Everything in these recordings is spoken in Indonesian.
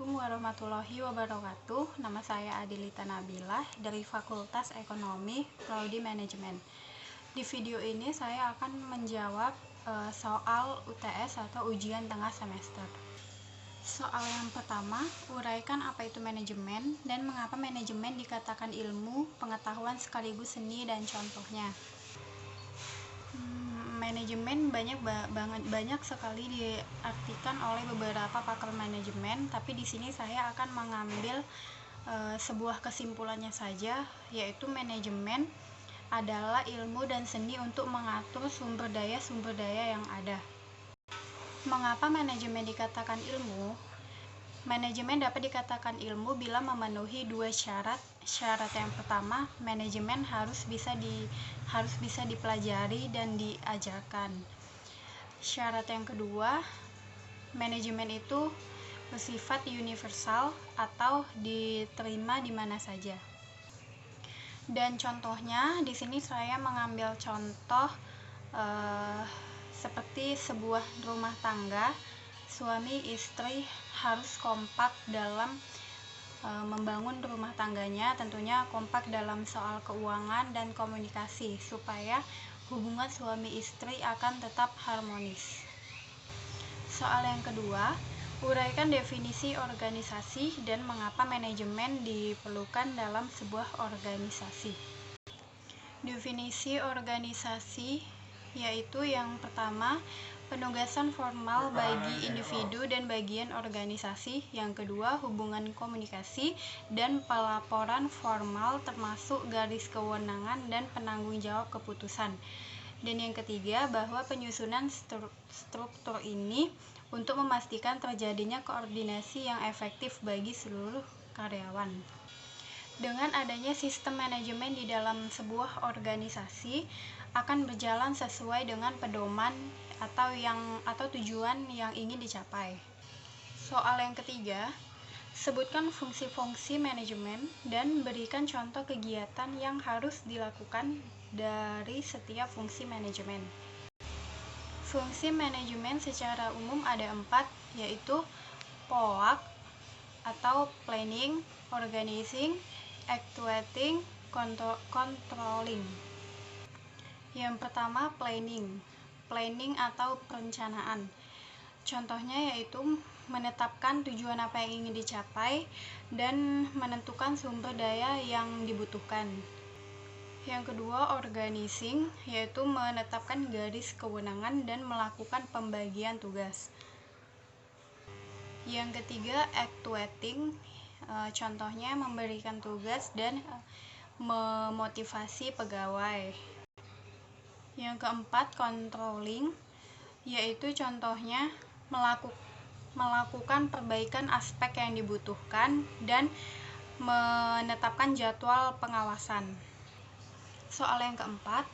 Assalamualaikum warahmatullahi wabarakatuh. Nama saya Adilita Nabilah dari Fakultas Ekonomi, Prodi Manajemen. Di video ini saya akan menjawab soal UTS atau ujian tengah semester. Soal yang pertama, uraikan apa itu manajemen dan mengapa manajemen dikatakan ilmu, pengetahuan sekaligus seni dan contohnya. Manajemen banyak sekali diartikan oleh beberapa pakar manajemen, tapi di sini saya akan mengambil sebuah kesimpulannya saja, yaitu manajemen adalah ilmu dan seni untuk mengatur sumber daya yang ada. Mengapa manajemen dikatakan ilmu? Manajemen dapat dikatakan ilmu bila memenuhi dua syarat. Syarat yang pertama, manajemen harus bisa dipelajari dan diajarkan. Syarat yang kedua, manajemen itu bersifat universal atau diterima di mana saja. Dan contohnya di sini saya mengambil contoh seperti sebuah rumah tangga. Suami istri harus kompak dalam membangun rumah tangganya, tentunya kompak dalam soal keuangan dan komunikasi supaya hubungan suami istri akan tetap harmonis. Soal yang kedua, uraikan definisi organisasi dan mengapa manajemen diperlukan dalam sebuah organisasi. Definisi organisasi yaitu yang pertama, penugasan formal bagi individu dan bagian organisasi. Yang kedua, hubungan komunikasi dan pelaporan formal termasuk garis kewenangan dan penanggung jawab keputusan. Dan yang ketiga, bahwa penyusunan struktur ini untuk memastikan terjadinya koordinasi yang efektif bagi seluruh karyawan. Dengan adanya sistem manajemen di dalam sebuah organisasi akan berjalan sesuai dengan pedoman atau tujuan yang ingin dicapai. Soal yang ketiga, sebutkan fungsi-fungsi manajemen dan berikan contoh kegiatan yang harus dilakukan dari setiap fungsi manajemen. Fungsi manajemen secara umum ada 4, yaitu POAK atau planning, organizing, actuating, controlling. Yang pertama, planning atau perencanaan. Contohnya yaitu menetapkan tujuan apa yang ingin dicapai dan menentukan sumber daya yang dibutuhkan. Yang kedua, organizing, yaitu menetapkan garis kewenangan dan melakukan pembagian tugas. Yang ketiga, actuating, contohnya memberikan tugas dan memotivasi pegawai. Yang keempat, controlling, yaitu contohnya melakukan perbaikan aspek yang dibutuhkan dan menetapkan jadwal pengawasan. Soal yang keempat,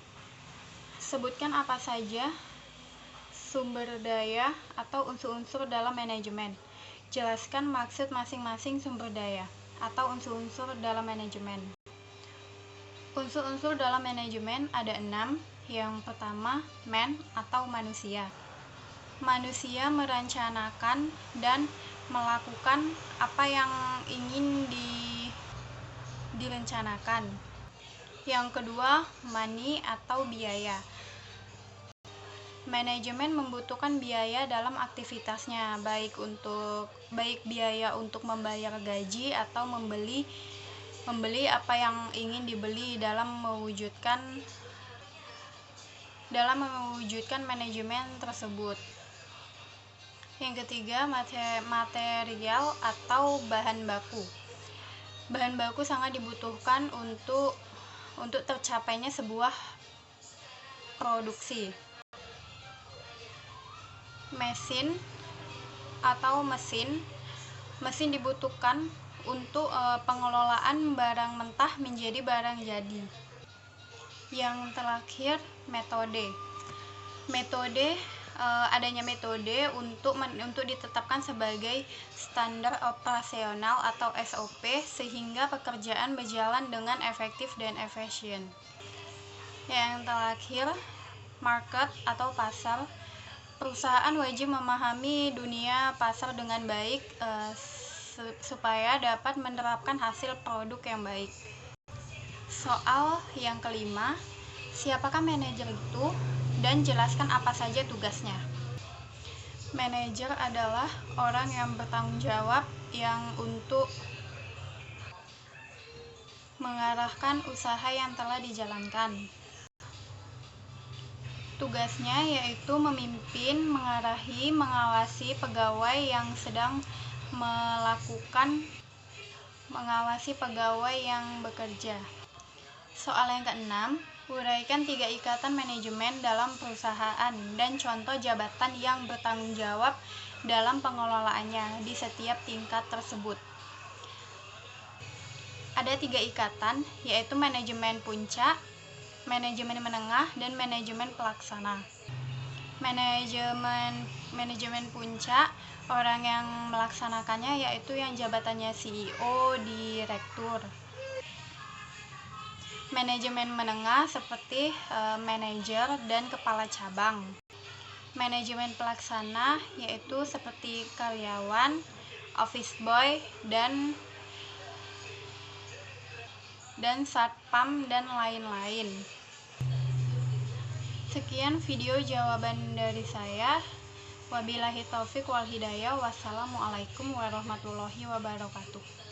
sebutkan apa saja sumber daya atau unsur-unsur dalam manajemen. Jelaskan maksud masing-masing sumber daya atau unsur-unsur dalam manajemen. Unsur-unsur dalam manajemen ada 6. Yang pertama, man atau manusia. Manusia merencanakan dan melakukan apa yang ingin direncanakan. Yang kedua, money atau biaya. Manajemen membutuhkan biaya dalam aktivitasnya, baik biaya untuk membayar gaji atau membeli apa yang ingin dibeli dalam mewujudkan manajemen tersebut. Yang ketiga, material atau bahan baku. Bahan baku sangat dibutuhkan untuk tercapainya sebuah produksi. Mesin dibutuhkan untuk pengelolaan barang mentah menjadi barang jadi. Yang terakhir, adanya metode untuk ditetapkan sebagai standar operasional atau SOP sehingga pekerjaan berjalan dengan efektif dan efisien. Yang terakhir, market atau pasar. Perusahaan wajib memahami dunia pasar dengan baik supaya dapat menerapkan hasil produk yang baik. Soal yang kelima, siapakah manajer itu dan jelaskan apa saja tugasnya. Manajer adalah orang yang bertanggung jawab yang untuk mengarahkan usaha yang telah dijalankan. Tugasnya yaitu memimpin, mengarahi, mengawasi pegawai yang sedang mengawasi pegawai yang bekerja. Soal yang keenam, uraikan 3 ikatan manajemen dalam perusahaan dan contoh jabatan yang bertanggung jawab dalam pengelolaannya di setiap tingkat tersebut. Ada 3 ikatan, yaitu manajemen puncak, manajemen menengah, dan manajemen pelaksana. Manajemen puncak, orang yang melaksanakannya yaitu yang jabatannya CEO, direktur. Manajemen menengah seperti manajer dan kepala cabang. Manajemen pelaksana yaitu seperti karyawan, office boy, dan satpam dan lain-lain. Sekian video jawaban dari saya. Wabillahi taufik wal hidayah. Wassalamualaikum warahmatullahi wabarakatuh.